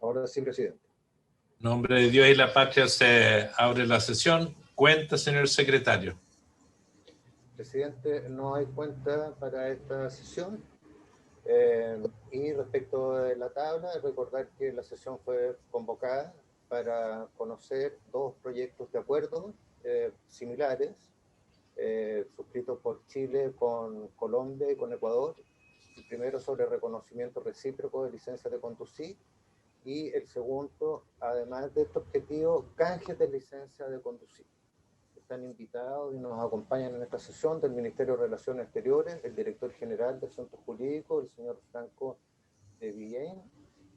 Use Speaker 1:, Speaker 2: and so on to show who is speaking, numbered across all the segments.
Speaker 1: Ahora sí, presidente.
Speaker 2: En nombre de Dios y la patria se abre la sesión. Cuenta, señor secretario.
Speaker 1: Presidente, no hay cuenta para esta sesión. Y respecto de la tabla, recordar que la sesión fue convocada para conocer dos proyectos de acuerdo similares, suscritos por Chile con Colombia y con Ecuador. El primero sobre reconocimiento recíproco de licencias de conducir, y el segundo, además de este objetivo, canjes de licencia de conducir. Están invitados y nos acompañan en esta sesión del Ministerio de Relaciones Exteriores, el director general de Asuntos Jurídicos, el señor Franco de Villén,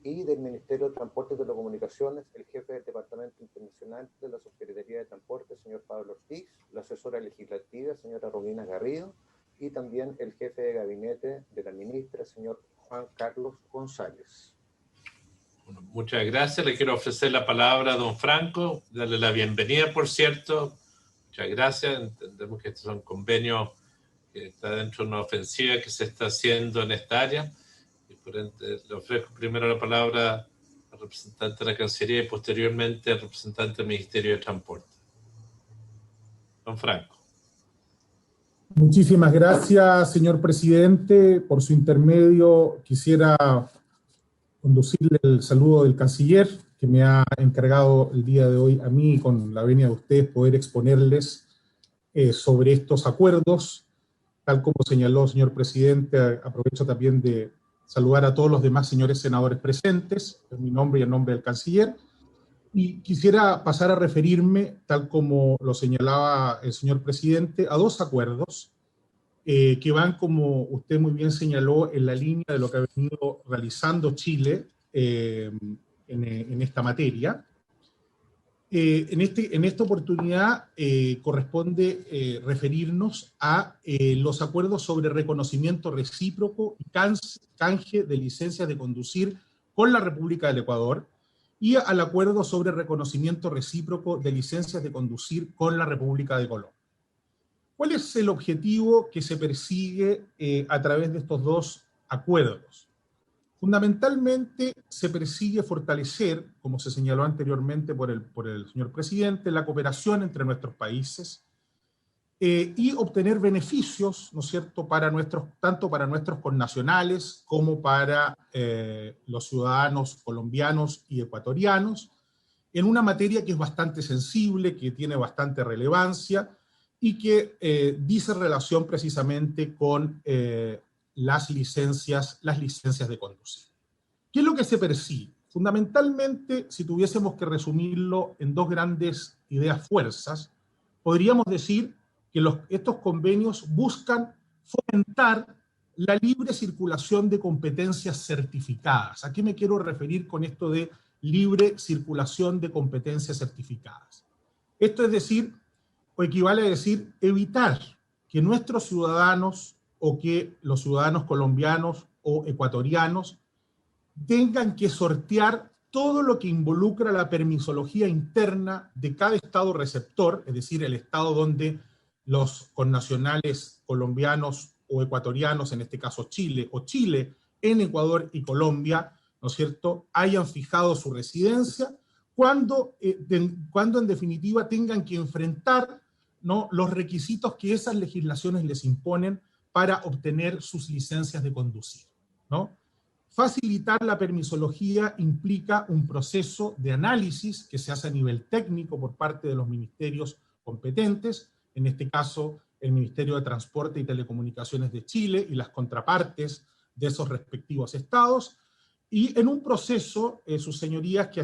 Speaker 1: y del Ministerio de Transporte y Telecomunicaciones, el jefe del Departamento Internacional de la Subsecretaría de Transporte, el señor Pablo Ortiz, la asesora legislativa, señora Romina Garrido, y también el jefe de gabinete de la ministra, el señor Juan Carlos González.
Speaker 2: Bueno, muchas gracias. Le quiero ofrecer la palabra a don Franco, darle la bienvenida, por cierto. Muchas gracias. Entendemos que estos son convenios que está dentro de una ofensiva que se está haciendo en esta área. Y por ende, le ofrezco primero la palabra al representante de la Cancillería y posteriormente al representante del Ministerio de Transporte. Don Franco.
Speaker 3: Muchísimas gracias, señor presidente. Por su intermedio quisiera conducirle el saludo del canciller, que me ha encargado el día de hoy a mí, con la venia de ustedes, poder exponerles sobre estos acuerdos. Tal como señaló el señor presidente, aprovecho también de saludar a todos los demás señores senadores presentes, en mi nombre y en nombre del canciller, y quisiera pasar a referirme, tal como lo señalaba el señor presidente, a dos acuerdos que van, como usted muy bien señaló, en la línea de lo que ha venido realizando Chile en esta materia. En esta oportunidad corresponde referirnos a los acuerdos sobre reconocimiento recíproco y canje de licencias de conducir con la República del Ecuador, y al acuerdo sobre reconocimiento recíproco de licencias de conducir con la República de Colombia. ¿Cuál es el objetivo que se persigue a través de estos dos acuerdos? Fundamentalmente se persigue fortalecer, como se señaló anteriormente por el señor presidente, la cooperación entre nuestros países y obtener beneficios, ¿no es cierto?, tanto para nuestros connacionales como para los ciudadanos colombianos y ecuatorianos, en una materia que es bastante sensible, que tiene bastante relevancia y que dice relación precisamente con las licencias de conducir. ¿Qué es lo que se persigue? Fundamentalmente, si tuviésemos que resumirlo en dos grandes ideas fuerzas, podríamos decir que estos convenios buscan fomentar la libre circulación de competencias certificadas. ¿A qué me quiero referir con esto de libre circulación de competencias certificadas? Esto es decir, o equivale a decir, evitar que nuestros ciudadanos o que los ciudadanos colombianos o ecuatorianos tengan que sortear todo lo que involucra la permisología interna de cada estado receptor, es decir, el estado donde los connacionales colombianos o ecuatorianos, en este caso Chile, o Chile en Ecuador y Colombia, ¿no es cierto?, hayan fijado su residencia, cuando en definitiva tengan que enfrentar, ¿no?, los requisitos que esas legislaciones les imponen para obtener sus licencias de conducir, ¿no? Facilitar la permisología implica un proceso de análisis que se hace a nivel técnico por parte de los ministerios competentes, en este caso el Ministerio de Transporte y Telecomunicaciones de Chile y las contrapartes de esos respectivos estados, y en un proceso, sus señorías, que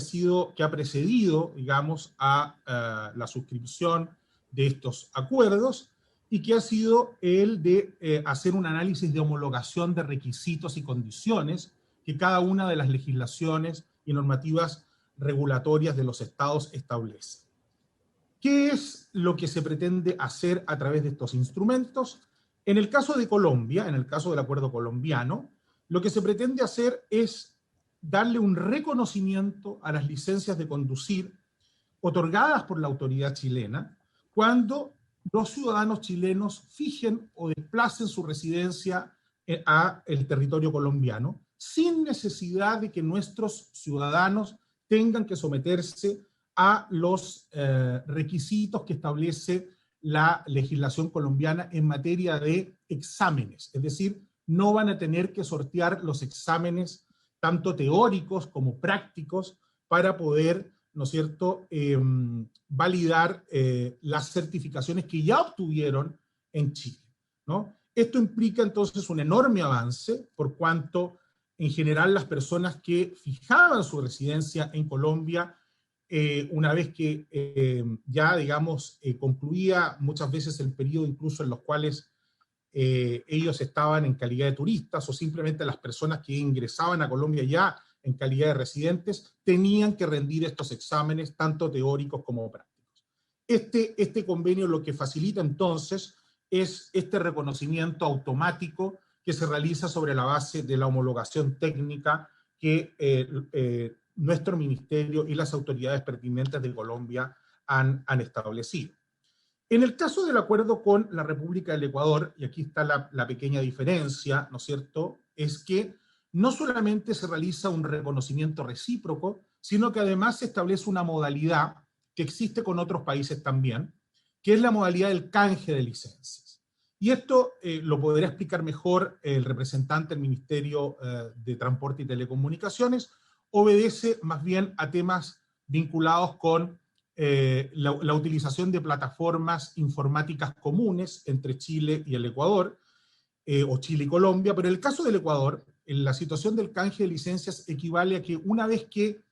Speaker 3: ha precedido, digamos, a la suscripción de estos acuerdos, y que ha sido el de hacer un análisis de homologación de requisitos y condiciones que cada una de las legislaciones y normativas regulatorias de los estados establece. ¿Qué es lo que se pretende hacer a través de estos instrumentos? En el caso de Colombia, en el caso del acuerdo colombiano, lo que se pretende hacer es darle un reconocimiento a las licencias de conducir otorgadas por la autoridad chilena cuando los ciudadanos chilenos fijen o desplacen su residencia a el territorio colombiano, sin necesidad de que nuestros ciudadanos tengan que someterse a los requisitos que establece la legislación colombiana en materia de exámenes. Es decir, no van a tener que sortear los exámenes tanto teóricos como prácticos para poder, ¿no es cierto?, validar las certificaciones que ya obtuvieron en Chile, ¿no? Esto implica entonces un enorme avance, por cuanto en general las personas que fijaban su residencia en Colombia, una vez que ya, digamos, concluía muchas veces el periodo incluso en los cuales ellos estaban en calidad de turistas, o simplemente las personas que ingresaban a Colombia ya en calidad de residentes, tenían que rendir estos exámenes, tanto teóricos como prácticos. Este convenio lo que facilita entonces es este reconocimiento automático que se realiza sobre la base de la homologación técnica que nuestro ministerio y las autoridades pertinentes de Colombia han establecido. En el caso del acuerdo con la República del Ecuador, y aquí está la pequeña diferencia, ¿no es cierto?, es que no solamente se realiza un reconocimiento recíproco, sino que además se establece una modalidad que existe con otros países también, que es la modalidad del canje de licencias. Y esto lo podrá explicar mejor el representante del Ministerio de Transporte y Telecomunicaciones. Obedece más bien a temas vinculados con la utilización de plataformas informáticas comunes entre Chile y el Ecuador, o Chile y Colombia, pero en el caso del Ecuador, en la situación del canje de licencias equivale a que una vez que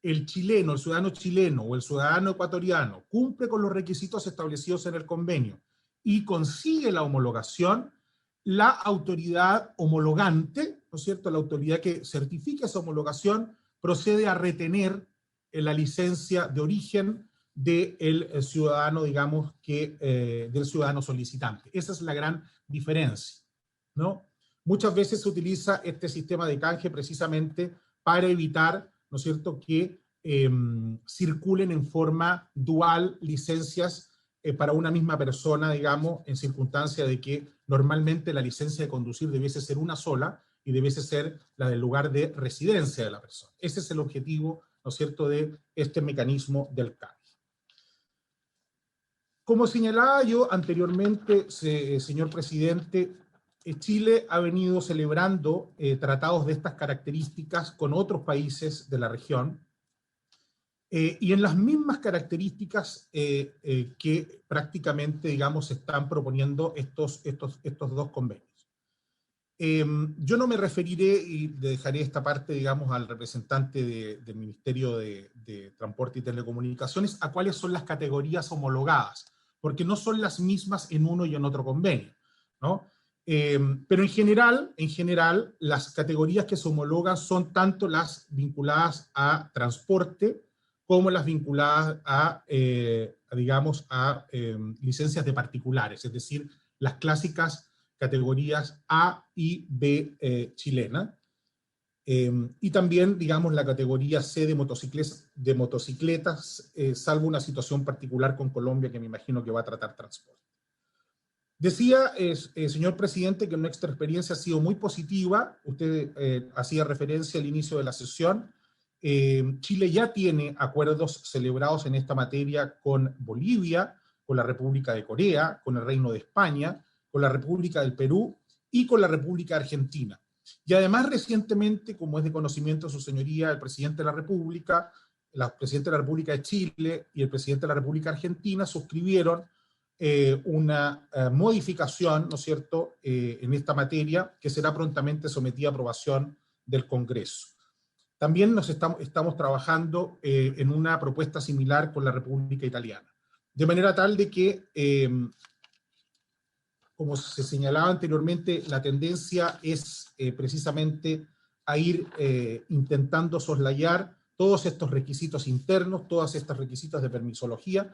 Speaker 3: el chileno, el ciudadano chileno o el ciudadano ecuatoriano cumple con los requisitos establecidos en el convenio y consigue la homologación, la autoridad homologante, ¿no es cierto?, la autoridad que certifica esa homologación, procede a retener la licencia de origen del ciudadano, digamos, del ciudadano solicitante. Esa es la gran diferencia, ¿no? Muchas veces se utiliza este sistema de canje precisamente para evitar, ¿no es cierto?, que circulen en forma dual licencias para una misma persona, digamos, en circunstancia de que normalmente la licencia de conducir debiese ser una sola y debiese ser la del lugar de residencia de la persona. Ese es el objetivo, ¿no es cierto?, de este mecanismo del canje. Como señalaba yo anteriormente, señor presidente, Chile ha venido celebrando tratados de estas características con otros países de la región, y en las mismas características que prácticamente, digamos, se están proponiendo estos dos convenios. Yo no me referiré, y dejaré esta parte, digamos, al representante del Ministerio de Transporte y Telecomunicaciones, a cuáles son las categorías homologadas, porque no son las mismas en uno y en otro convenio, ¿no? Pero en general, las categorías que se homologan son tanto las vinculadas a transporte como las vinculadas a digamos, a licencias de particulares, es decir, las clásicas categorías A y B chilena, y también, digamos, la categoría C de motocicletas, salvo una situación particular con Colombia que me imagino que va a tratar transporte. Decía, señor presidente, que nuestra experiencia ha sido muy positiva. Usted hacía referencia al inicio de la sesión. Chile ya tiene acuerdos celebrados en esta materia con Bolivia, con la República de Corea, con el Reino de España, con la República del Perú y con la República Argentina. Y además recientemente, como es de conocimiento de su señoría, el presidente de la República, el presidente de la República de Chile y el presidente de la República Argentina suscribieron una modificación, ¿no es cierto?, en esta materia que será prontamente sometida a aprobación del Congreso. También estamos trabajando en una propuesta similar con la República Italiana. De manera tal de que, como se señalaba anteriormente, la tendencia es precisamente a ir intentando soslayar todos estos requisitos internos, todos estos requisitos de permisología.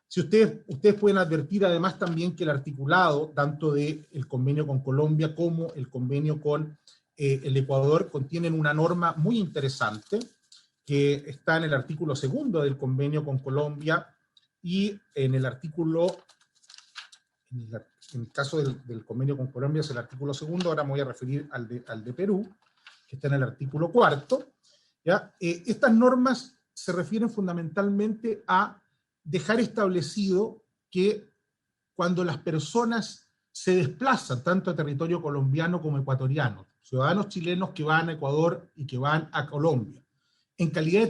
Speaker 3: Si ustedes pueden advertir además también que el articulado, tanto del convenio con Colombia como el convenio con el Ecuador, contienen una norma muy interesante que está en el artículo 2 del convenio con Colombia y en el artículo, en el caso del convenio con Colombia es el artículo 2, ahora me voy a referir al de Perú, que está en el artículo 4, ¿ya? Estas normas se refieren fundamentalmente a dejar establecido que cuando las personas se desplazan tanto a territorio colombiano como ecuatoriano, ciudadanos chilenos que van a Ecuador y que van a Colombia, en calidad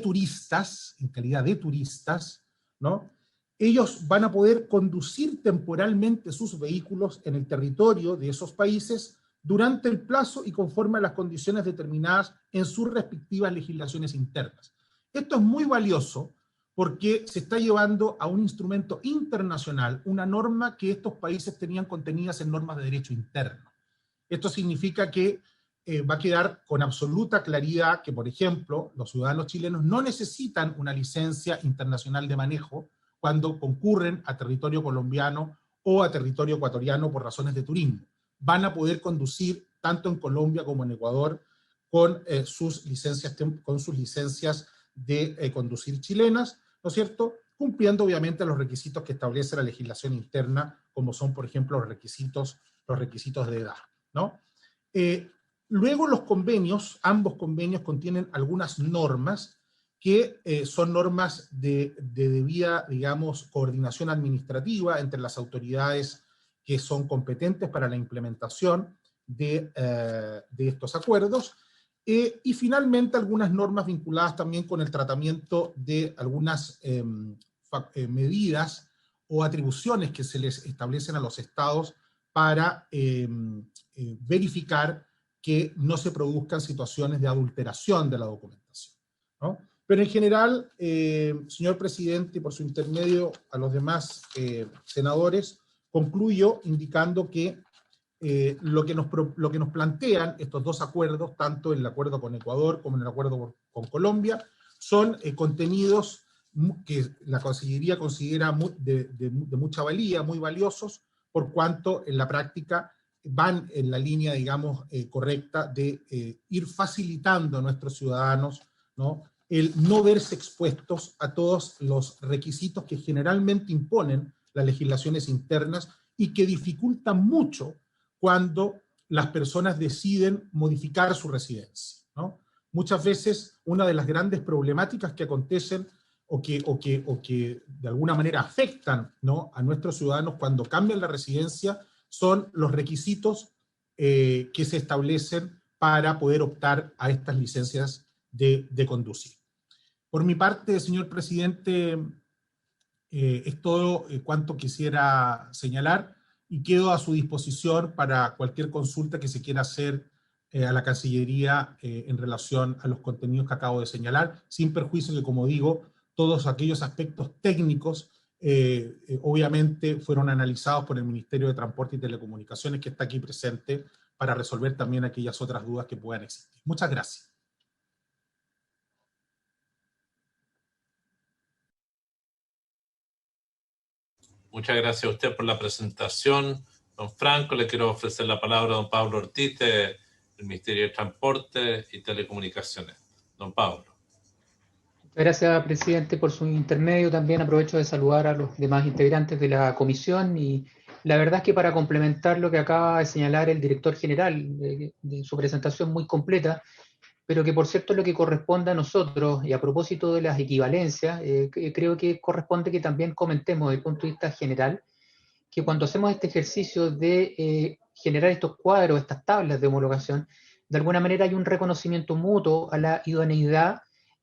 Speaker 3: de turistas, ¿no? Ellos van a poder conducir temporalmente sus vehículos en el territorio de esos países durante el plazo y conforme a las condiciones determinadas en sus respectivas legislaciones internas. Esto es muy valioso porque se está llevando a un instrumento internacional, una norma que estos países tenían contenidas en normas de derecho interno. Esto significa que va a quedar con absoluta claridad que, por ejemplo, los ciudadanos chilenos no necesitan una licencia internacional de manejo cuando concurren a territorio colombiano o a territorio ecuatoriano por razones de turismo. Van a poder conducir tanto en Colombia como en Ecuador con sus licencias de conducir chilenas, ¿no es cierto?, cumpliendo obviamente los requisitos que establece la legislación interna, como son, por ejemplo, los requisitos de edad, ¿no? Luego los convenios, ambos convenios contienen algunas normas que son normas de debida, digamos, coordinación administrativa entre las autoridades que son competentes para la implementación de estos acuerdos, y finalmente algunas normas vinculadas también con el tratamiento de algunas medidas o atribuciones que se les establecen a los estados para verificar que no se produzcan situaciones de adulteración de la documentación, ¿no? Pero en general, señor presidente, y por su intermedio a los demás senadores, concluyo indicando que lo que nos plantean estos dos acuerdos, tanto el acuerdo con Ecuador como en el acuerdo con Colombia, son contenidos que la Cancillería considera de mucha valía, muy valiosos, por cuanto en la práctica van en la línea, digamos, correcta de ir facilitando a nuestros ciudadanos, ¿no?, el no verse expuestos a todos los requisitos que generalmente imponen las legislaciones internas y que dificultan mucho cuando las personas deciden modificar su residencia, ¿no? Muchas veces una de las grandes problemáticas que acontecen o que de alguna manera afectan, ¿no?, a nuestros ciudadanos cuando cambian la residencia son los requisitos que se establecen para poder optar a estas licencias de conducir. Por mi parte, señor presidente, es todo cuanto quisiera señalar y quedo a su disposición para cualquier consulta que se quiera hacer a la Cancillería en relación a los contenidos que acabo de señalar, sin perjuicio que, como digo, todos aquellos aspectos técnicos obviamente fueron analizados por el Ministerio de Transporte y Telecomunicaciones, que está aquí presente para resolver también aquellas otras dudas que puedan existir. Muchas gracias.
Speaker 2: Muchas gracias a usted por la presentación, don Franco. Le quiero ofrecer la palabra a don Pablo Ortiz, del Ministerio de Transporte y Telecomunicaciones. Don Pablo.
Speaker 4: Muchas gracias, presidente, por su intermedio. También aprovecho de saludar a los demás integrantes de la comisión, y la verdad es que para complementar lo que acaba de señalar el director general, de su presentación muy completa, pero que por cierto es lo que corresponde a nosotros, y a propósito de las equivalencias, creo que corresponde que también comentemos desde el punto de vista general, que cuando hacemos este ejercicio de generar estos cuadros, estas tablas de homologación, de alguna manera hay un reconocimiento mutuo a la idoneidad,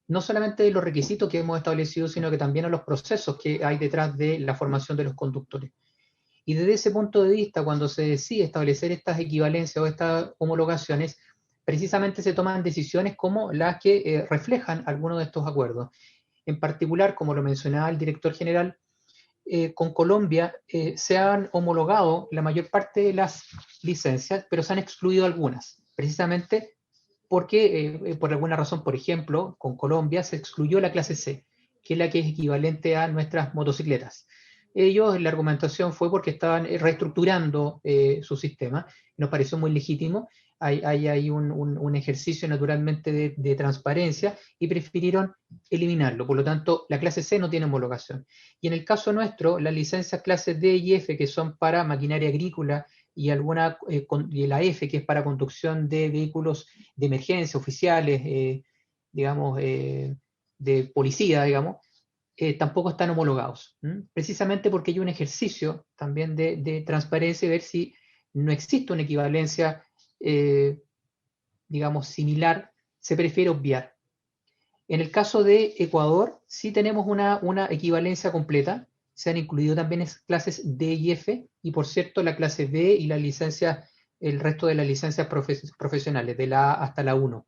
Speaker 4: no solamente de los requisitos que hemos establecido, sino que también a los procesos que hay detrás de la formación de los conductores. Y desde ese punto de vista, cuando se decide establecer estas equivalencias o estas homologaciones, precisamente se toman decisiones como las que reflejan algunos de estos acuerdos. En particular, como lo mencionaba el director general, con Colombia se han homologado la mayor parte de las licencias, pero se han excluido algunas, precisamente porque por alguna razón, por ejemplo, con Colombia se excluyó la clase C, que es la que es equivalente a nuestras motocicletas. Ellos, la argumentación fue porque estaban reestructurando su sistema, nos pareció muy legítimo. Hay un ejercicio naturalmente de transparencia y prefirieron eliminarlo. Por lo tanto, la clase C no tiene homologación. Y en el caso nuestro, las licencias clases D y F, que son para maquinaria agrícola y y la F, que es para conducción de vehículos de emergencia, oficiales, digamos, de policía, digamos, tampoco están homologados. Precisamente porque hay un ejercicio también de transparencia y ver si no existe una equivalencia, digamos, similar, se prefiere obviar. En el caso de Ecuador, sí tenemos una equivalencia completa. Se han incluido también clases D y F, y por cierto, la clase B y la licencia, el resto de las licencias profesionales, de la A hasta la 1.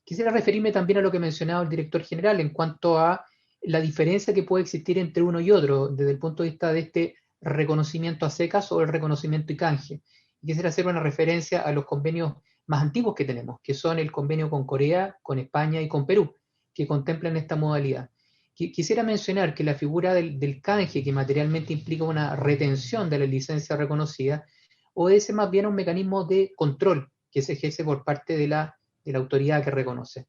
Speaker 4: Quisiera referirme también a lo que mencionaba el director general en cuanto a la diferencia que puede existir entre uno y otro desde el punto de vista de este reconocimiento a secas o el reconocimiento y canje. Quisiera hacer una referencia a los convenios más antiguos que tenemos, que son el convenio con Corea, con España y con Perú, que contemplan esta modalidad. Quisiera mencionar que la figura del canje, que materialmente implica una retención de la licencia reconocida, obedece más bien a un mecanismo de control que se ejerce por parte de la autoridad que reconoce.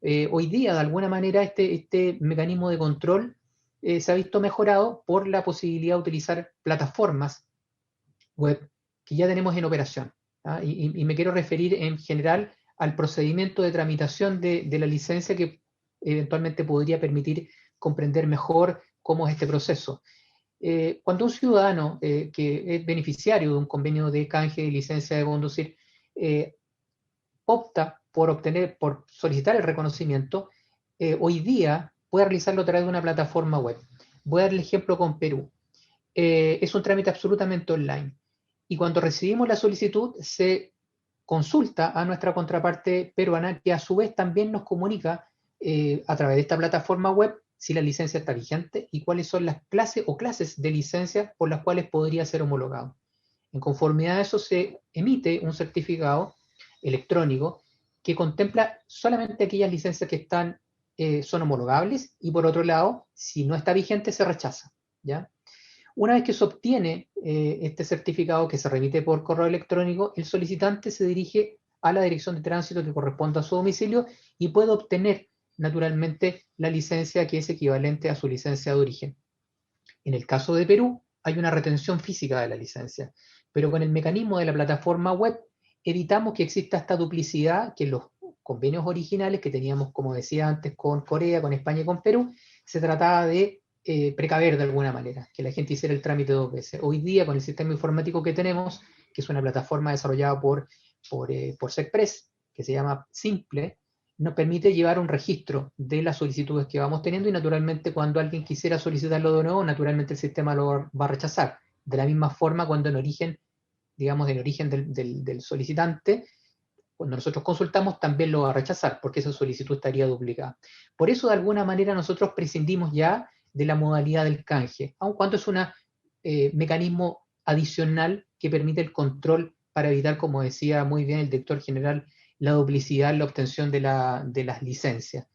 Speaker 4: Hoy día, de alguna manera, este mecanismo de control se ha visto mejorado por la posibilidad de utilizar plataformas web que ya tenemos en operación. Y me quiero referir en general al procedimiento de tramitación de la licencia que eventualmente podría permitir comprender mejor cómo es este proceso. Cuando un ciudadano que es beneficiario de un convenio de canje de licencia de conducir opta por solicitar el reconocimiento, hoy día puede realizarlo a través de una plataforma web. Voy a dar el ejemplo con Perú. Es un trámite absolutamente online. Y cuando recibimos la solicitud, se consulta a nuestra contraparte peruana, que a su vez también nos comunica a través de esta plataforma web si la licencia está vigente y cuáles son las clases de licencia por las cuales podría ser homologado. En conformidad a eso se emite un certificado electrónico que contempla solamente aquellas licencias que son homologables, y por otro lado, si no está vigente, se rechaza, ¿ya? Una vez que se obtiene este certificado, que se remite por correo electrónico, el solicitante se dirige a la dirección de tránsito que corresponde a su domicilio y puede obtener naturalmente la licencia que es equivalente a su licencia de origen. En el caso de Perú, hay una retención física de la licencia, pero con el mecanismo de la plataforma web evitamos que exista esta duplicidad que en los convenios originales que teníamos, como decía antes, con Corea, con España y con Perú, se trataba de precaver de alguna manera, que la gente hiciera el trámite 2 veces. Hoy día, con el sistema informático que tenemos, que es una plataforma desarrollada por SECPRES, que se llama Simple, nos permite llevar un registro de las solicitudes que vamos teniendo, y naturalmente cuando alguien quisiera solicitarlo de nuevo, naturalmente el sistema lo va a rechazar. De la misma forma, cuando en origen, digamos, en origen del solicitante, cuando nosotros consultamos, también lo va a rechazar, porque esa solicitud estaría duplicada. Por eso, de alguna manera, nosotros prescindimos ya de la modalidad del canje, aun cuando es un mecanismo adicional que permite el control para evitar, como decía muy bien el director general, la duplicidad en la obtención de las licencias.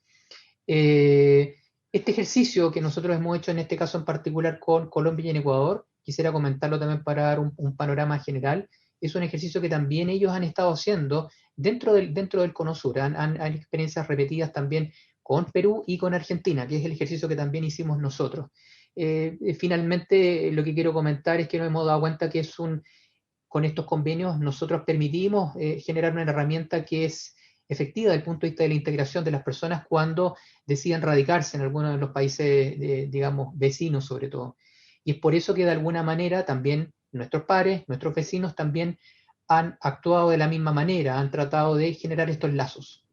Speaker 4: Este ejercicio que nosotros hemos hecho en este caso en particular con Colombia y en Ecuador, quisiera comentarlo también para dar un panorama general, es un ejercicio que también ellos han estado haciendo dentro del CONOSUR. Hay experiencias repetidas también con Perú y con Argentina, que es el ejercicio que también hicimos nosotros. Finalmente, lo que quiero comentar es que nos hemos dado cuenta que con estos convenios nosotros permitimos generar una herramienta que es efectiva desde el punto de vista de la integración de las personas cuando deciden radicarse en alguno de los países, digamos, vecinos sobre todo. Y es por eso que de alguna manera también nuestros pares, nuestros vecinos también han actuado de la misma manera, han tratado de generar estos lazos,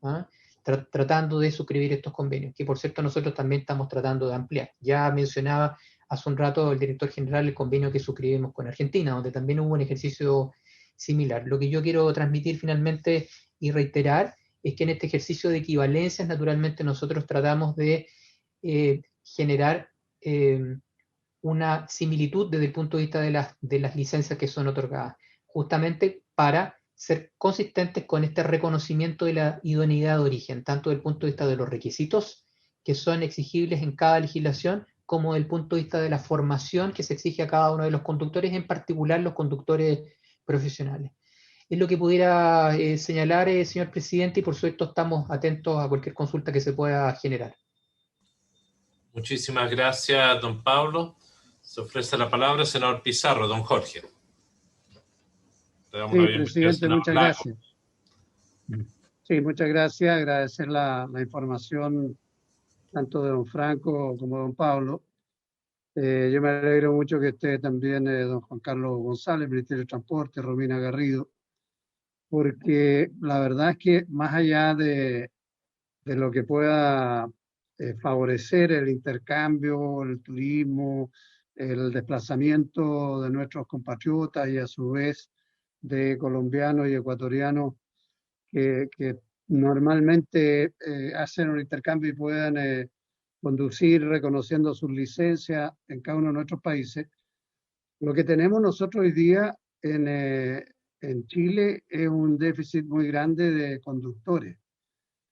Speaker 4: tratando de suscribir estos convenios, que por cierto nosotros también estamos tratando de ampliar. Ya mencionaba hace un rato el director general el convenio que suscribimos con Argentina, donde también hubo un ejercicio similar. Lo que yo quiero transmitir finalmente y reiterar es que en este ejercicio de equivalencias, naturalmente nosotros tratamos de generar una similitud desde el punto de vista de las licencias que son otorgadas, justamente para ser consistentes con este reconocimiento de la idoneidad de origen, tanto desde el punto de vista de los requisitos que son exigibles en cada legislación, como desde el punto de vista de la formación que se exige a cada uno de los conductores, en particular los conductores profesionales. Es lo que pudiera señalar, señor presidente, y por supuesto estamos atentos a cualquier consulta que se pueda generar.
Speaker 2: Muchísimas gracias, don Pablo. Se ofrece la palabra, senador Pizarro, don Jorge. Le damos
Speaker 5: Sí,
Speaker 2: la bienvenida al
Speaker 5: presidente,
Speaker 2: senador
Speaker 5: muchas
Speaker 2: Lago.
Speaker 5: gracias. Sí, muchas gracias. Agradecer la información tanto de don Franco como de don Pablo. Yo me alegro mucho que esté también don Juan Carlos González, Ministerio de Transporte, Romina Garrido, porque la verdad es que más allá de lo que pueda favorecer el intercambio, el turismo, el desplazamiento de nuestros compatriotas y a su vez de colombianos y ecuatorianos que normalmente hacen un intercambio y puedan conducir reconociendo sus licencias en cada uno de nuestros países. Lo que tenemos nosotros hoy día en Chile es un déficit muy grande de conductores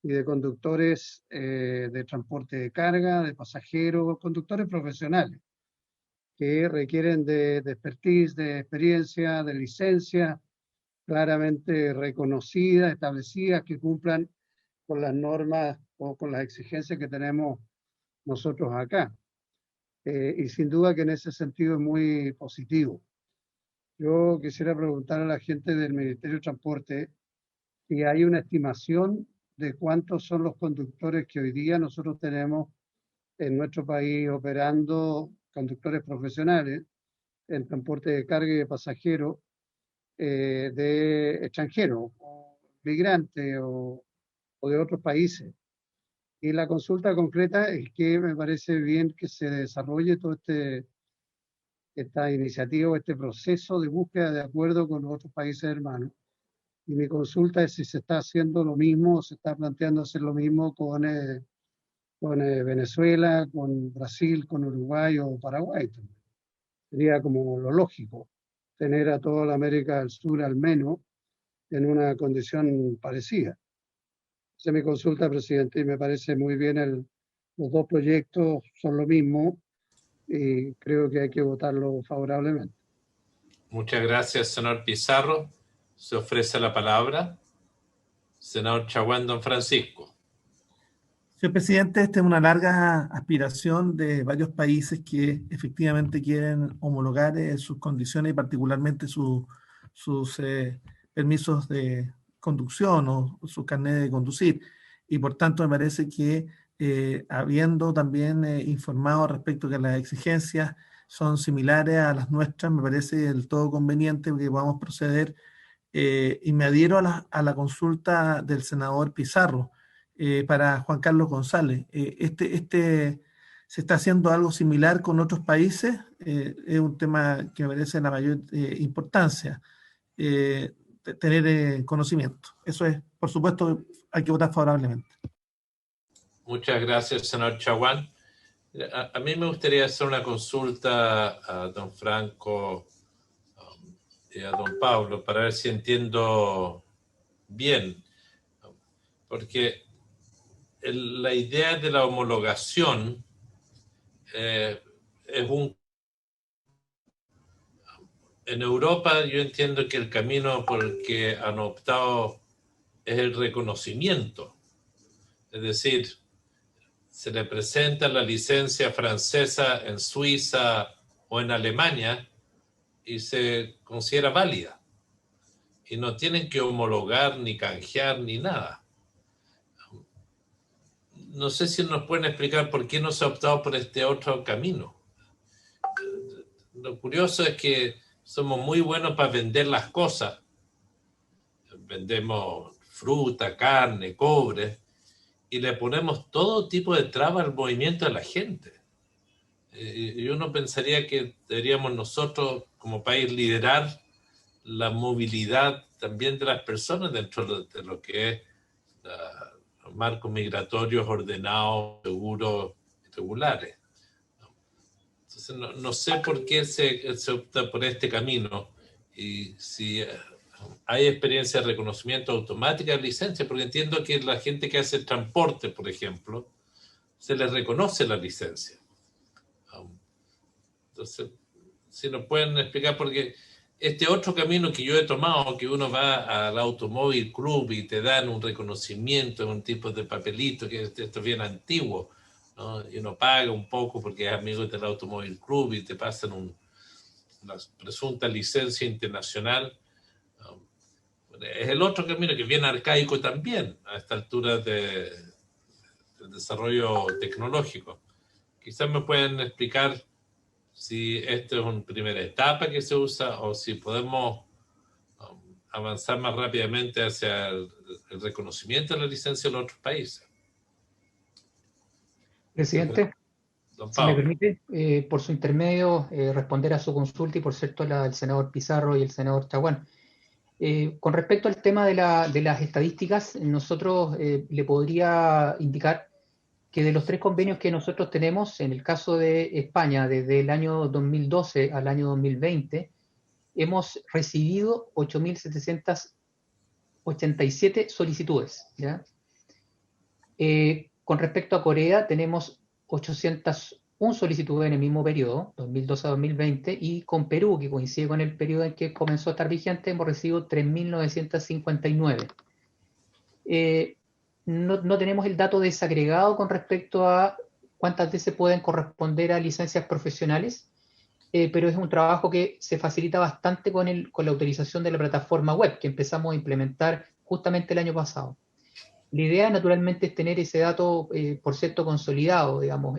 Speaker 5: y de conductores de transporte de carga, de pasajeros, conductores profesionales que requieren de expertise, de experiencia, de licencia claramente reconocidas, establecidas, que cumplan con las normas o con las exigencias que tenemos nosotros acá. Y sin duda que en ese sentido es muy positivo. Yo quisiera preguntar a la gente del Ministerio de Transporte si hay una estimación de cuántos son los conductores que hoy día nosotros tenemos en nuestro país operando, conductores profesionales en transporte de carga y de pasajeros de extranjeros, o migrantes o de otros países. Y la consulta concreta es que me parece bien que se desarrolle todo esta iniciativa, este proceso de búsqueda de acuerdo con los otros países hermanos. Y mi consulta es si se está haciendo lo mismo o se está planteando hacer lo mismo con Venezuela, con Brasil, con Uruguay o Paraguay. Sería como lo lógico, tener a toda la América del Sur al menos en una condición parecida. Esa es mi consulta, presidente, y me parece muy bien los dos proyectos son lo mismo y creo que hay que votarlo favorablemente.
Speaker 2: Muchas gracias, senador Pizarro. Se ofrece la palabra. Senador Chaguán, don Francisco.
Speaker 6: Señor presidente, esta es una larga aspiración de varios países que efectivamente quieren homologar sus condiciones y particularmente sus permisos de conducción o su carnet de conducir. Y por tanto me parece que habiendo también informado respecto a que las exigencias son similares a las nuestras, me parece del todo conveniente que podamos proceder y me adhiero a la consulta del senador Pizarro para Juan Carlos González. Se está haciendo algo similar con otros países, es un tema que merece la mayor importancia, tener conocimiento. Eso es, por supuesto, hay que votar favorablemente.
Speaker 2: Muchas gracias, senador Chaguán. A mí me gustaría hacer una consulta a don Franco y a don Pablo para ver si entiendo bien, porque la idea de la homologación es en Europa yo entiendo que el camino por el que han optado es el reconocimiento, es decir, se le presenta la licencia francesa en Suiza o en Alemania y se considera válida y no tienen que homologar ni canjear ni nada. No sé si nos pueden explicar por qué no se ha optado por este otro camino. Lo curioso es que somos muy buenos para vender las cosas. Vendemos fruta, carne, cobre, y le ponemos todo tipo de trabas al movimiento de la gente. Y uno pensaría que deberíamos nosotros, como país, liderar la movilidad también de las personas dentro de lo que es los marcos migratorios ordenados, seguros y regulares. Entonces, no sé por qué se opta por este camino y si hay experiencia de reconocimiento automática de licencia, porque entiendo que la gente que hace transporte, por ejemplo, se les reconoce la licencia. Entonces, si nos pueden explicar, porque este otro camino que yo he tomado, que uno va al Automóvil Club y te dan un reconocimiento, un tipo de papelito, que esto es bien antiguo, ¿no? Y uno paga un poco porque es amigo del Automóvil Club y te pasan una presunta licencia internacional. es el otro camino que es bien arcaico también a esta altura del desarrollo tecnológico. Quizás me pueden explicar si esto es una primera etapa que se usa o si podemos avanzar más rápidamente hacia el reconocimiento de la licencia en los otros países.
Speaker 4: Presidente,
Speaker 2: Don
Speaker 4: si me
Speaker 2: Pablo.
Speaker 4: permite, por su intermedio, responder a su consulta y por cierto la del senador Pizarro y el senador Chaguán. Con respecto al tema de las estadísticas, nosotros le podría indicar que de los 3 convenios que nosotros tenemos, en el caso de España, desde el año 2012 al año 2020, hemos recibido 8.787 solicitudes, ¿ya? Con respecto a Corea, tenemos 801 solicitudes en el mismo periodo, 2012 a 2020, y con Perú, que coincide con el periodo en que comenzó a estar vigente, hemos recibido 3.959. No tenemos el dato desagregado con respecto a cuántas veces pueden corresponder a licencias profesionales, pero es un trabajo que se facilita bastante con la utilización de la plataforma web que empezamos a implementar justamente el año pasado. La idea, naturalmente, es tener ese dato, por cierto, consolidado, digamos,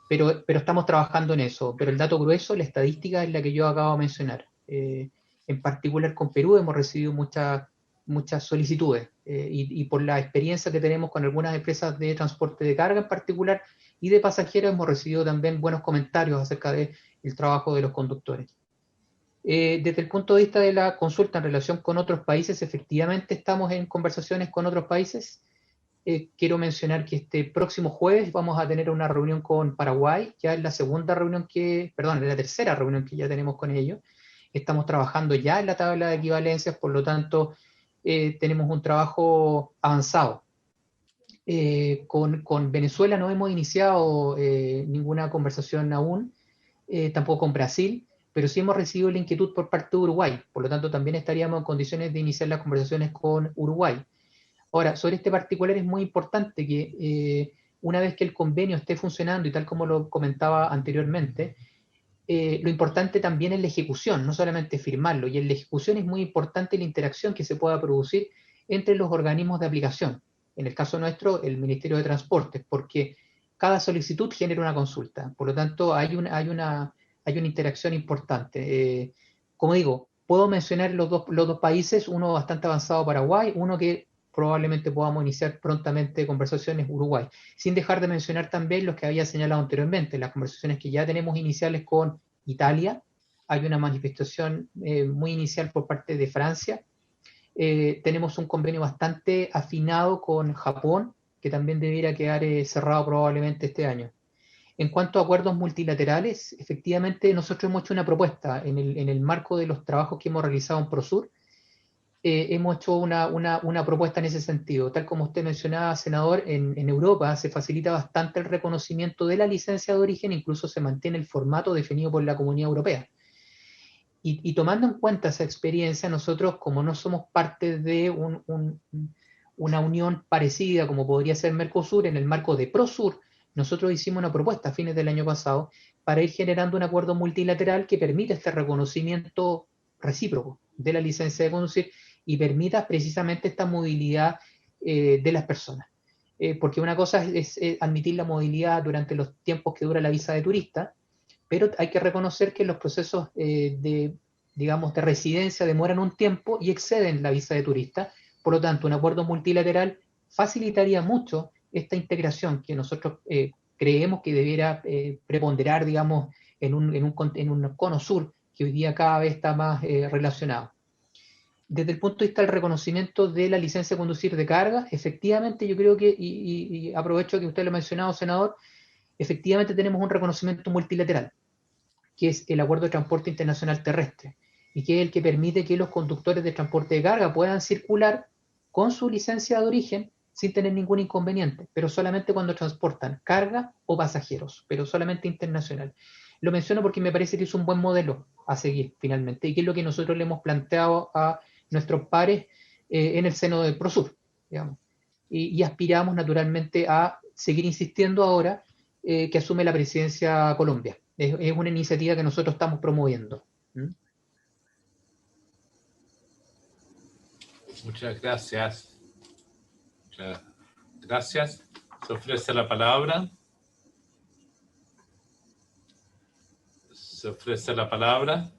Speaker 4: pero estamos trabajando en eso. Pero el dato grueso, la estadística, es la que yo acabo de mencionar. En particular con Perú hemos recibido muchas solicitudes y por la experiencia que tenemos con algunas empresas de transporte de carga en particular y de pasajeros hemos recibido también buenos comentarios acerca del trabajo de los conductores. Desde el punto de vista de la consulta en relación con otros países, efectivamente estamos en conversaciones con otros países. Quiero mencionar que este próximo jueves vamos a tener una reunión con Paraguay, ya es la tercera reunión que ya tenemos con ellos. Estamos trabajando ya en la tabla de equivalencias, por lo tanto, tenemos un trabajo avanzado. Con Venezuela no hemos iniciado ninguna conversación aún, tampoco con Brasil, pero sí hemos recibido la inquietud por parte de Uruguay, por lo tanto también estaríamos en condiciones de iniciar las conversaciones con Uruguay. Ahora, sobre este particular es muy importante que una vez que el convenio esté funcionando y tal como lo comentaba anteriormente, lo importante también es la ejecución, no solamente firmarlo, y en la ejecución es muy importante la interacción que se pueda producir entre los organismos de aplicación. En el caso nuestro, el Ministerio de Transportes, porque cada solicitud genera una consulta, por lo tanto hay una interacción importante. Como digo, puedo mencionar los dos países, uno bastante avanzado, Paraguay, uno que probablemente podamos iniciar prontamente conversaciones, Uruguay, sin dejar de mencionar también los que había señalado anteriormente, las conversaciones que ya tenemos iniciales con Italia, hay una manifestación muy inicial por parte de Francia, tenemos un convenio bastante afinado con Japón, que también debiera quedar cerrado probablemente este año. En cuanto a acuerdos multilaterales, efectivamente nosotros hemos hecho una propuesta en el marco de los trabajos que hemos realizado en Prosur. Hemos hecho una propuesta en ese sentido. Tal como usted mencionaba, senador, en Europa se facilita bastante el reconocimiento de la licencia de origen, incluso se mantiene el formato definido por la Comunidad Europea. Y tomando en cuenta esa experiencia, nosotros, como no somos parte de una unión parecida como podría ser Mercosur, en el marco de Prosur, nosotros hicimos una propuesta a fines del año pasado para ir generando un acuerdo multilateral que permita este reconocimiento recíproco de la licencia de conducir y permita precisamente esta movilidad de las personas. Porque una cosa es admitir la movilidad durante los tiempos que dura la visa de turista, pero hay que reconocer que los procesos de residencia demoran un tiempo y exceden la visa de turista. Por lo tanto, un acuerdo multilateral facilitaría mucho esta integración que nosotros creemos que debiera preponderar, digamos, en un cono sur que hoy día cada vez está más relacionado. Desde el punto de vista del reconocimiento de la licencia de conducir de carga, efectivamente yo creo que, y aprovecho que usted lo ha mencionado, senador, efectivamente tenemos un reconocimiento multilateral, que es el Acuerdo de Transporte Internacional Terrestre, y que es el que permite que los conductores de transporte de carga puedan circular con su licencia de origen sin tener ningún inconveniente, pero solamente cuando transportan carga o pasajeros, pero solamente internacional. Lo menciono porque me parece que es un buen modelo a seguir finalmente, y que es lo que nosotros le hemos planteado a nuestros pares en el seno del Prosur, digamos. Y aspiramos naturalmente a seguir insistiendo ahora que asume la presidencia Colombia. Es una iniciativa que nosotros estamos promoviendo.
Speaker 2: Muchas gracias. Muchas gracias. Se ofrece la palabra. Se ofrece la palabra.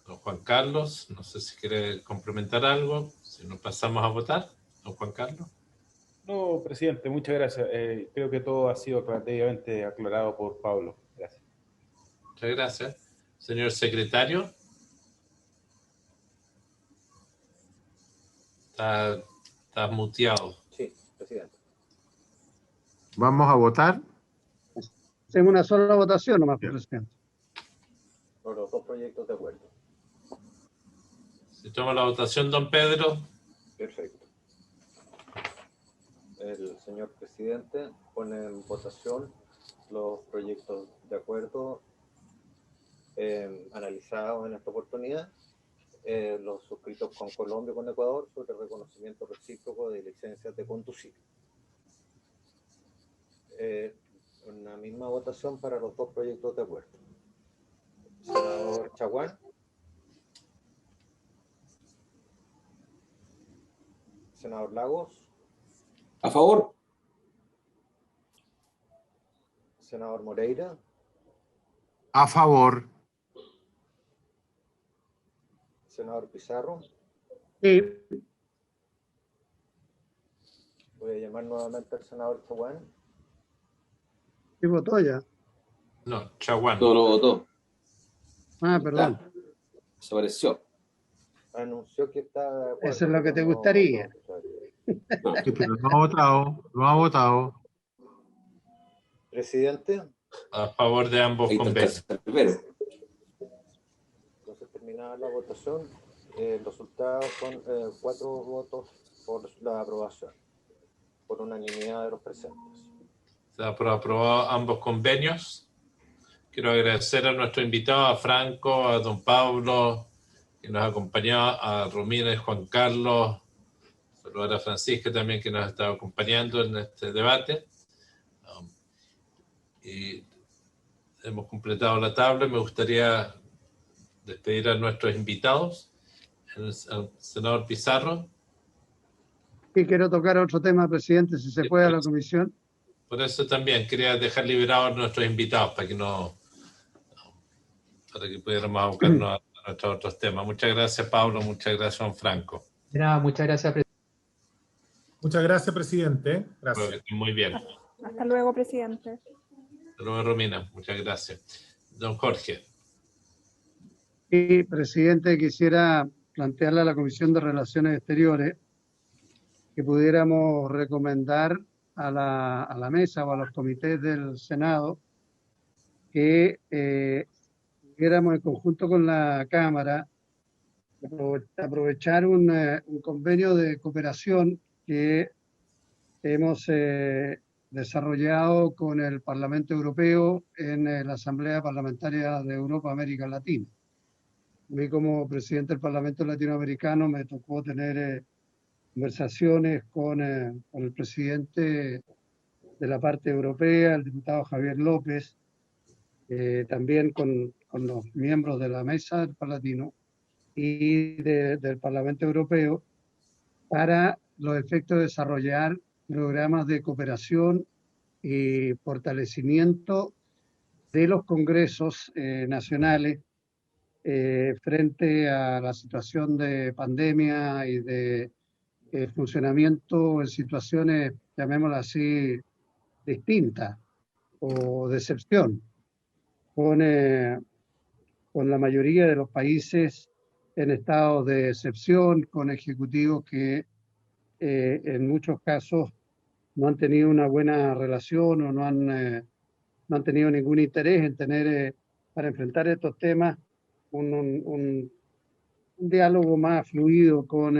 Speaker 2: Don Juan Carlos, no sé si quiere complementar algo. Si no, pasamos a votar. Don Juan Carlos.
Speaker 7: No, presidente, muchas gracias. Creo que todo ha sido relativamente aclarado por Pablo. Gracias.
Speaker 2: Muchas gracias. Señor secretario. Está muteado.
Speaker 1: Sí, presidente.
Speaker 8: Vamos a votar.
Speaker 5: Hacemos una sola votación nomás, presidente.
Speaker 1: Por los dos proyectos de acuerdo.
Speaker 2: Se toma la votación, don Pedro.
Speaker 1: Perfecto. El señor presidente pone en votación los proyectos de acuerdo analizados en esta oportunidad, los suscritos con Colombia y con Ecuador sobre reconocimiento recíproco de licencias de conducir. Una misma votación para los dos proyectos de acuerdo. Senador Chaguán. Senador Lagos.
Speaker 9: A favor.
Speaker 1: Senador Moreira.
Speaker 8: A favor.
Speaker 1: Senador Pizarro.
Speaker 5: Sí.
Speaker 1: Voy a llamar nuevamente al senador Chaguán.
Speaker 5: ¿Sí votó ya?
Speaker 2: No, Chaguán.
Speaker 9: Todo lo votó.
Speaker 5: Ah, perdón.
Speaker 9: Desapareció.
Speaker 1: Anunció que está de acuerdo.
Speaker 5: Eso es lo que te gustaría.
Speaker 8: Sí, pero no ha votado. No ha votado.
Speaker 1: Presidente.
Speaker 2: A favor de ambos convenios.
Speaker 1: Entonces, terminada la votación, el resultado son 4 votos por la aprobación, por unanimidad de los presentes.
Speaker 2: Se han aprobado ambos convenios. Quiero agradecer a nuestro invitado, a Franco, a don Pablo, que nos acompañó, a Romina y Juan Carlos, saludar a Francisca también, que nos ha estado acompañando en este debate. Y hemos completado la tabla. Me gustaría despedir a nuestros invitados, al senador Pizarro.
Speaker 5: Sí, quiero tocar otro tema, presidente, si se puede, a la comisión.
Speaker 2: Por eso también quería dejar liberados a nuestros invitados para que pudiéramos abocarnos a nuestros otros temas. Muchas gracias, Pablo. Muchas gracias, don Franco.
Speaker 4: Muchas gracias, presidente.
Speaker 3: Muchas gracias, presidente. Gracias.
Speaker 2: Espero que estén muy bien.
Speaker 10: Hasta luego, presidente.
Speaker 2: Hasta luego, Romina. Muchas gracias. Don Jorge.
Speaker 5: Sí, presidente, quisiera plantearle a la Comisión de Relaciones Exteriores que pudiéramos recomendar a la mesa o a los comités del Senado que pudiéramos en conjunto con la Cámara aprovechar un convenio de cooperación que hemos desarrollado con el Parlamento Europeo en la Asamblea Parlamentaria de Europa América Latina. A mí, como presidente del Parlamento Latinoamericano, me tocó tener conversaciones con el presidente de la parte europea, el diputado Javier López, también con los miembros de la mesa del Palatino y del Parlamento Europeo, para los efectos de desarrollar programas de cooperación y fortalecimiento de los congresos nacionales frente a la situación de pandemia y de funcionamiento en situaciones, llamémoslas así, distintas o de excepción, con la mayoría de los países en estado de excepción, con ejecutivos que en muchos casos no han tenido una buena relación o no han tenido ningún interés en tener, para enfrentar estos temas, un diálogo más fluido con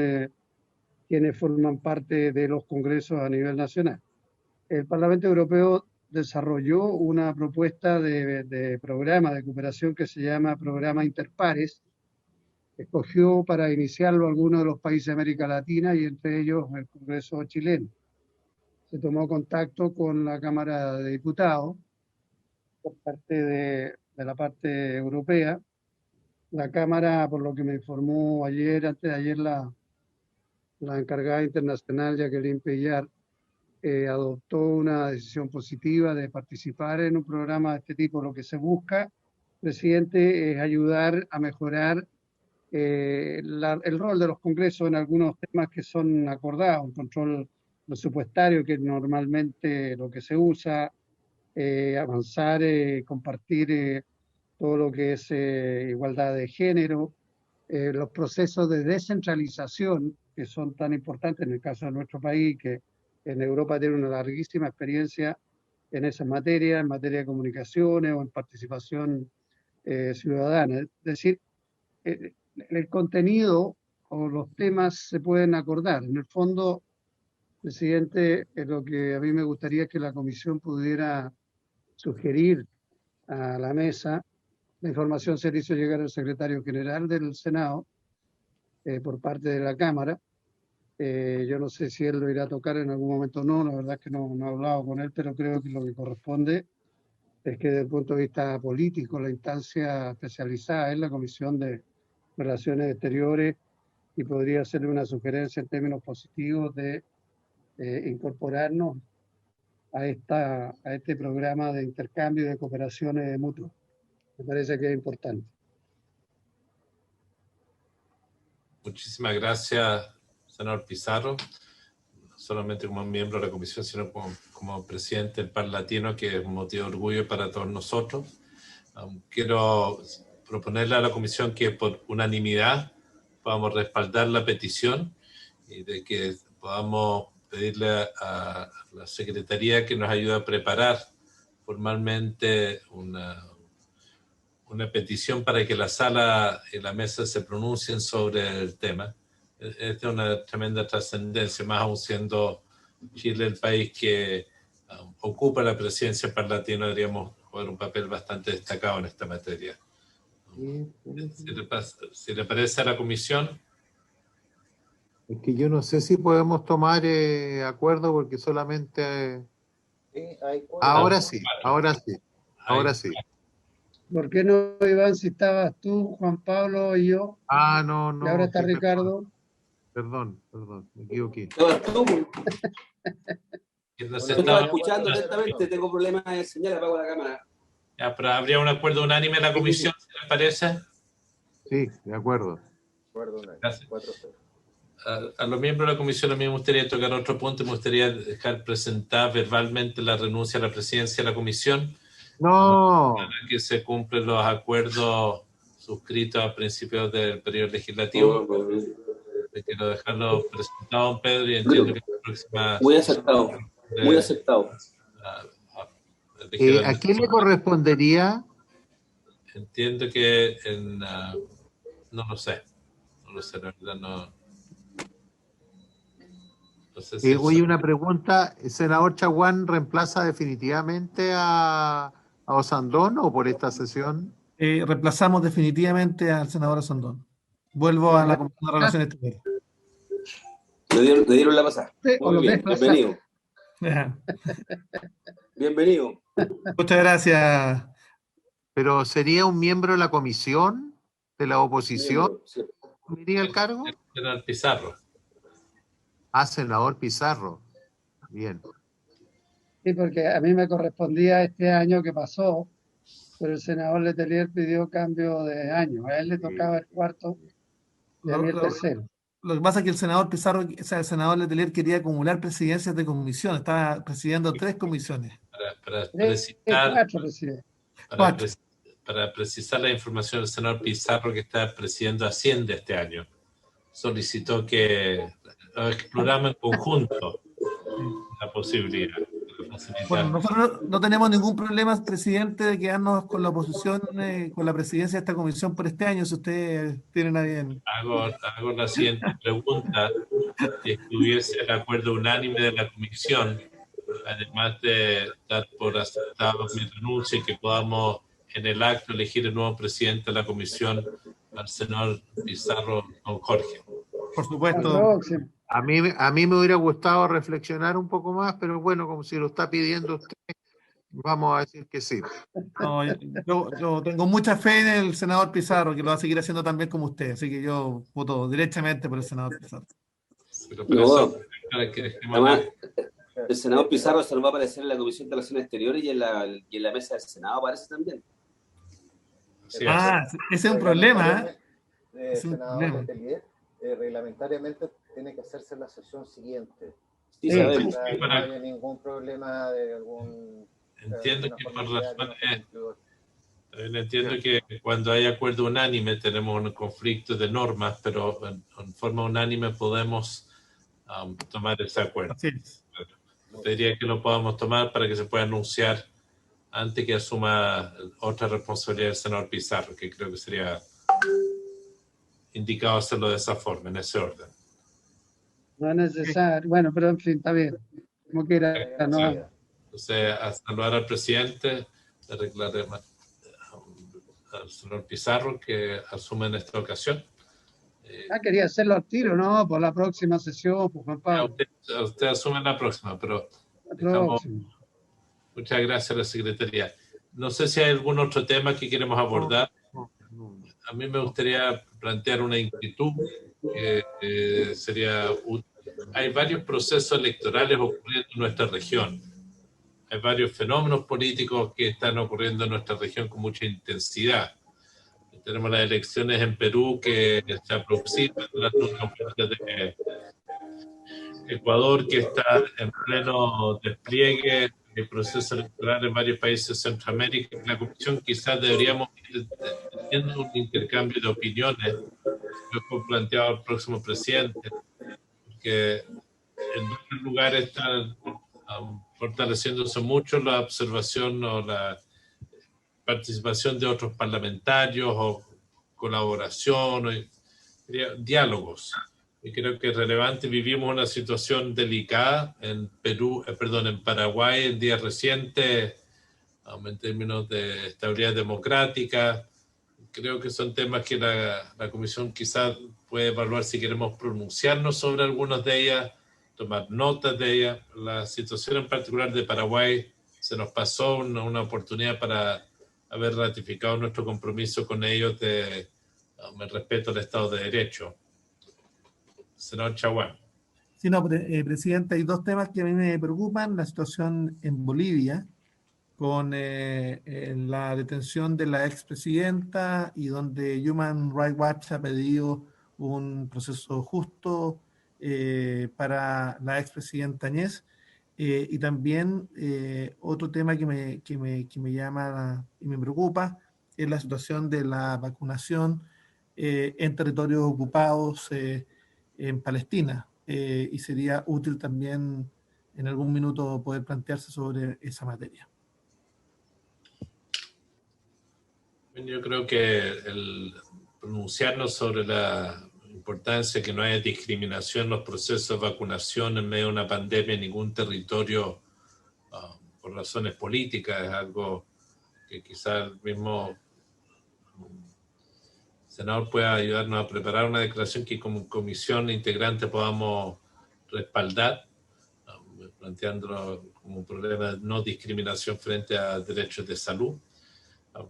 Speaker 5: quienes forman parte de los congresos a nivel nacional. El Parlamento Europeo desarrolló una propuesta de programa de cooperación que se llama Programa Interpares. Escogió para iniciarlo algunos de los países de América Latina y entre ellos el Congreso chileno. Se tomó contacto con la Cámara de Diputados por parte de la parte europea. La Cámara, por lo que me informó ayer, antes de ayer, la la encargada internacional Jacqueline Pellar adoptó una decisión positiva de participar en un programa de este tipo. Lo que se busca, presidente, es ayudar a mejorar el rol de los congresos en algunos temas que son acordados, un control presupuestario, que es normalmente lo que se usa, avanzar, compartir todo lo que es igualdad de género, los procesos de descentralización que son tan importantes en el caso de nuestro país, que en Europa tiene una larguísima experiencia en esas materias, en materia de comunicaciones o en participación ciudadana. Es decir, el contenido o los temas se pueden acordar. En el fondo, presidente, lo que a mí me gustaría es que la comisión pudiera sugerir a la mesa. La información se le hizo llegar al secretario general del Senado por parte de la Cámara. Yo no sé si él lo irá a tocar en algún momento o no, la verdad es que no he hablado con él, pero creo que lo que corresponde es que desde el punto de vista político, la instancia especializada es la Comisión de Relaciones Exteriores, y podría hacerle una sugerencia en términos positivos de incorporarnos a este programa de intercambio y de cooperaciones mutuas. Me parece que es importante.
Speaker 2: Muchísimas gracias, senador Pizarro, no solamente como miembro de la comisión, sino como presidente del PAR Latino, que es un motivo de orgullo para todos nosotros. Quiero proponerle a la comisión que por unanimidad podamos respaldar la petición y de que podamos pedirle a la Secretaría que nos ayude a preparar formalmente una petición para que la sala y la mesa se pronuncien sobre el tema. Es de una tremenda trascendencia, más aún siendo Chile el país que ocupa la presidencia del PAR Latino, deberíamos jugar un papel bastante destacado en esta materia. Si le parece a la comisión.
Speaker 8: Es que yo no sé si podemos tomar acuerdo porque solamente... Ahora sí.
Speaker 5: ¿Por qué no, Iván, si estabas tú, Juan Pablo y yo?
Speaker 8: No.
Speaker 5: Y ahora está Ricardo.
Speaker 8: Perdón, me equivoqué.
Speaker 9: Yo estaba escuchando atentamente, tengo problemas de señal, apago la cámara.
Speaker 2: Ya, pero habría un acuerdo unánime en la comisión, si les parece.
Speaker 8: Sí, de acuerdo.
Speaker 2: Gracias. A los miembros de la comisión a mí me gustaría tocar otro punto. Me gustaría dejar presentar verbalmente la renuncia a la presidencia de la comisión.
Speaker 8: No.
Speaker 2: Para que se cumplen los acuerdos suscritos a principios del periodo legislativo. Quiero dejarlo presentado, don Pedro, y entiendo que la próxima...
Speaker 9: Muy aceptado, muy aceptado.
Speaker 8: ¿A quién le correspondería?
Speaker 2: Entiendo que no lo sé, la verdad no sé si
Speaker 8: oye, una pregunta, ¿el senador Chaguán reemplaza definitivamente a Osandón o por esta sesión?
Speaker 6: Reemplazamos definitivamente al senador Osandón. Vuelvo a la Comisión de Relaciones Exteriores.
Speaker 9: Le dieron la pasada. Muy bien, bienvenido. Bienvenido.
Speaker 6: Muchas gracias.
Speaker 8: ¿Pero sería un miembro de la comisión de la oposición?
Speaker 9: Sí.
Speaker 8: ¿Iría al cargo?
Speaker 2: Senador Pizarro.
Speaker 8: Senador Pizarro. Bien.
Speaker 5: Sí, porque a mí me correspondía este año que pasó, pero el senador Letelier pidió cambio de año. A él le tocaba el cuarto y a mí el tercero.
Speaker 6: Lo que pasa es que el senador Pizarro, o sea, el senador Letelier quería acumular presidencias de comisión, estaba presidiendo 3 comisiones.
Speaker 2: Para precisar la información, el senador Pizarro, que está presidiendo Hacienda este año, solicitó que lo exploramos en conjunto la posibilidad.
Speaker 6: Bueno, nosotros no tenemos ningún problema, presidente, de quedarnos con la oposición, con la presidencia de esta comisión por este año, si ustedes tienen a bien.
Speaker 2: Hago la siguiente pregunta. Si estuviese el acuerdo unánime de la comisión, además de dar por aceptado mi renuncia y que podamos en el acto elegir el nuevo presidente de la comisión, al senador Pizarro, don Jorge.
Speaker 6: Por supuesto.
Speaker 8: A mí me hubiera gustado reflexionar un poco más, pero bueno, como si lo está pidiendo usted, vamos a decir que sí.
Speaker 6: No, yo tengo mucha fe en el senador Pizarro, que lo va a seguir haciendo tan bien como usted, así que yo voto directamente por el senador Pizarro.
Speaker 2: Pero por eso, para que
Speaker 9: además, el senador Pizarro se nos va a aparecer en la Comisión de Relaciones Exteriores y en la mesa del Senado aparece también.
Speaker 2: Sí,
Speaker 6: ese es un problema.
Speaker 1: Senador Letelier, reglamentariamente tiene que hacerse la sesión siguiente.
Speaker 9: Sí, sabemos.
Speaker 1: No hay ningún problema de algún...
Speaker 2: Entiendo que por razones... Entiendo que cuando hay acuerdo unánime tenemos un conflicto de normas, pero en forma unánime podemos tomar ese acuerdo. Diría que lo podamos tomar para que se pueda anunciar antes que asuma otra responsabilidad del senador Pizarro, que creo que sería indicado hacerlo de esa forma, en ese orden.
Speaker 5: No es necesario. Bueno, pero en fin, está bien. Como quiera, ¿no?
Speaker 2: Entonces, a saludar al presidente, le reclaré al senador Pizarro que asume en esta ocasión.
Speaker 5: Quería hacerlo al tiro, ¿no? Por la próxima sesión, pues, Juan Pablo.
Speaker 2: Usted asume la próxima, pero muchas gracias a la Secretaría. No sé si hay algún otro tema que queremos abordar. A mí me gustaría plantear una inquietud que sería útil. Hay varios procesos electorales ocurriendo en nuestra región. Hay varios fenómenos políticos que están ocurriendo en nuestra región con mucha intensidad. Tenemos las elecciones en Perú que se aproximan, las de Ecuador que está en pleno despliegue, el proceso electoral en varios países de Centroamérica. En la Comisión quizás deberíamos ir teniendo un intercambio de opiniones, lo que ha planteado el próximo presidente, porque en otros lugares están fortaleciéndose mucho la observación o la participación de otros parlamentarios o colaboración o diálogos. Y creo que es relevante. Vivimos una situación delicada en en Paraguay en días recientes, en términos de estabilidad democrática. Creo que son temas que la Comisión quizás puede evaluar si queremos pronunciarnos sobre algunas de ellas, tomar notas de ellas. La situación en particular de Paraguay se nos pasó una oportunidad para haber ratificado nuestro compromiso con ellos de respeto al Estado de Derecho. Senador Chaguán.
Speaker 6: Sí, no, presidente, hay dos temas que a mí me preocupan. La situación en Bolivia, con la detención de la expresidenta y donde Human Rights Watch ha pedido un proceso justo para la expresidenta Añez. Y también otro tema que me llama y me preocupa es la situación de la vacunación en territorios ocupados en Palestina. Y sería útil también en algún minuto poder plantearse sobre esa materia.
Speaker 2: Yo creo que el pronunciarnos sobre la importancia que no haya discriminación en los procesos de vacunación en medio de una pandemia en ningún territorio por razones políticas es algo que quizás el mismo senador pueda ayudarnos a preparar una declaración que como comisión integrante podamos respaldar, planteándolo como un problema de no discriminación frente a derechos de salud.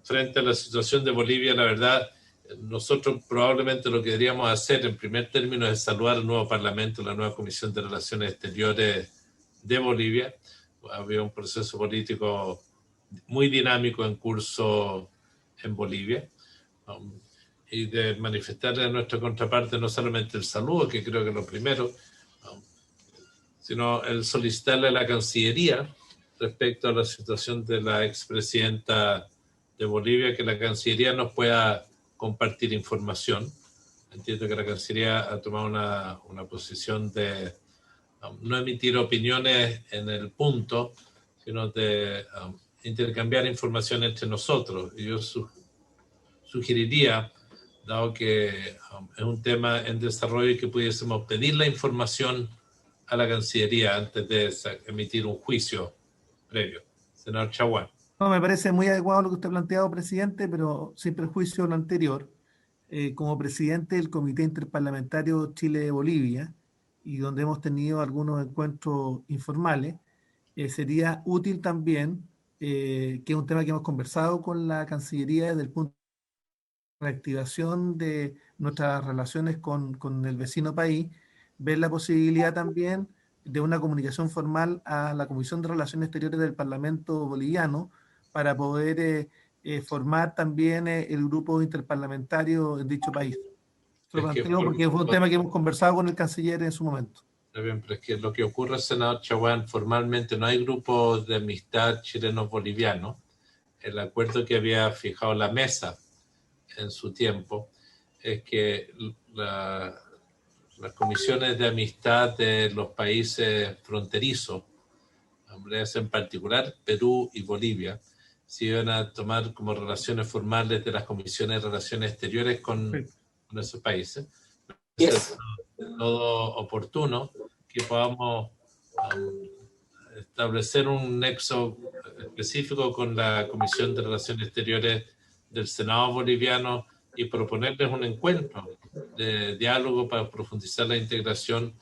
Speaker 2: Frente a la situación de Bolivia, la verdad, nosotros probablemente lo que deberíamos hacer en primer término es saludar al nuevo Parlamento, la nueva Comisión de Relaciones Exteriores de Bolivia. Había un proceso político muy dinámico en curso en Bolivia. Y de manifestarle a nuestra contraparte no solamente el saludo, que creo que es lo primero, sino el solicitarle a la Cancillería respecto a la situación de la expresidenta de Bolivia, que la Cancillería nos pueda compartir información. Entiendo que la Cancillería ha tomado una posición de no emitir opiniones en el punto, sino de intercambiar información entre nosotros. Y yo sugeriría, dado que es un tema en desarrollo, que pudiésemos pedir la información a la Cancillería antes de emitir un juicio previo. Senador Chaguán.
Speaker 6: No, me parece muy adecuado lo que usted ha planteado, presidente, pero sin perjuicio de lo anterior. Como presidente del Comité Interparlamentario Chile-Bolivia, y donde hemos tenido algunos encuentros informales, sería útil también, que es un tema que hemos conversado con la Cancillería desde el punto de reactivación de nuestras relaciones con el vecino país, ver la posibilidad también de una comunicación formal a la Comisión de Relaciones Exteriores del Parlamento boliviano para poder formar también el grupo interparlamentario en dicho país. Porque es un tema que hemos conversado con el canciller en su momento.
Speaker 2: Está bien, pero es que lo que ocurre, senador Chaguán, formalmente no hay grupo de amistad chileno-boliviano. El acuerdo que había fijado la mesa en su tiempo es que las comisiones de amistad de los países fronterizos, en particular Perú y Bolivia, se iban a tomar como relaciones formales de las comisiones de relaciones exteriores con esos países. Es todo oportuno que podamos establecer un nexo específico con la Comisión de Relaciones Exteriores del Senado boliviano y proponerles un encuentro de diálogo para profundizar la integración.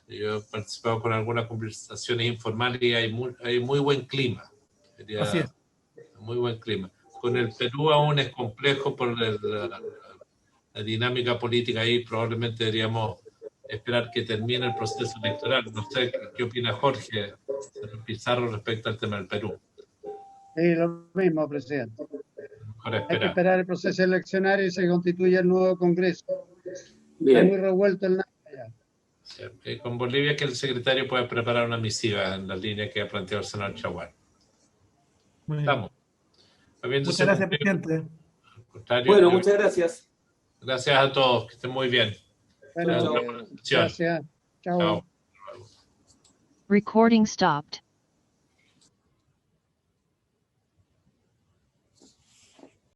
Speaker 2: Yo he participado con algunas conversaciones informales y hay muy buen clima.
Speaker 6: Así es.
Speaker 2: Muy buen clima. Con el Perú aún es complejo por la dinámica política ahí. Probablemente deberíamos esperar que termine el proceso electoral. No sé qué opina Jorge Pizarro respecto al tema del Perú.
Speaker 5: Sí, lo mismo, presidente.
Speaker 2: Hay
Speaker 5: que esperar el proceso eleccionario y se constituye el nuevo Congreso.
Speaker 9: Bien.
Speaker 5: Está muy revuelto el nada.
Speaker 2: Sí, con Bolivia que el secretario puede preparar una misiva en la línea que ha planteado el senador Chaguán. Estamos.
Speaker 6: Muchas gracias, presidente.
Speaker 9: Bueno, muchas gracias.
Speaker 2: Gracias a todos, que estén muy bien.
Speaker 5: Bueno, gracias. Chao.
Speaker 2: Chao.
Speaker 11: Recording stopped.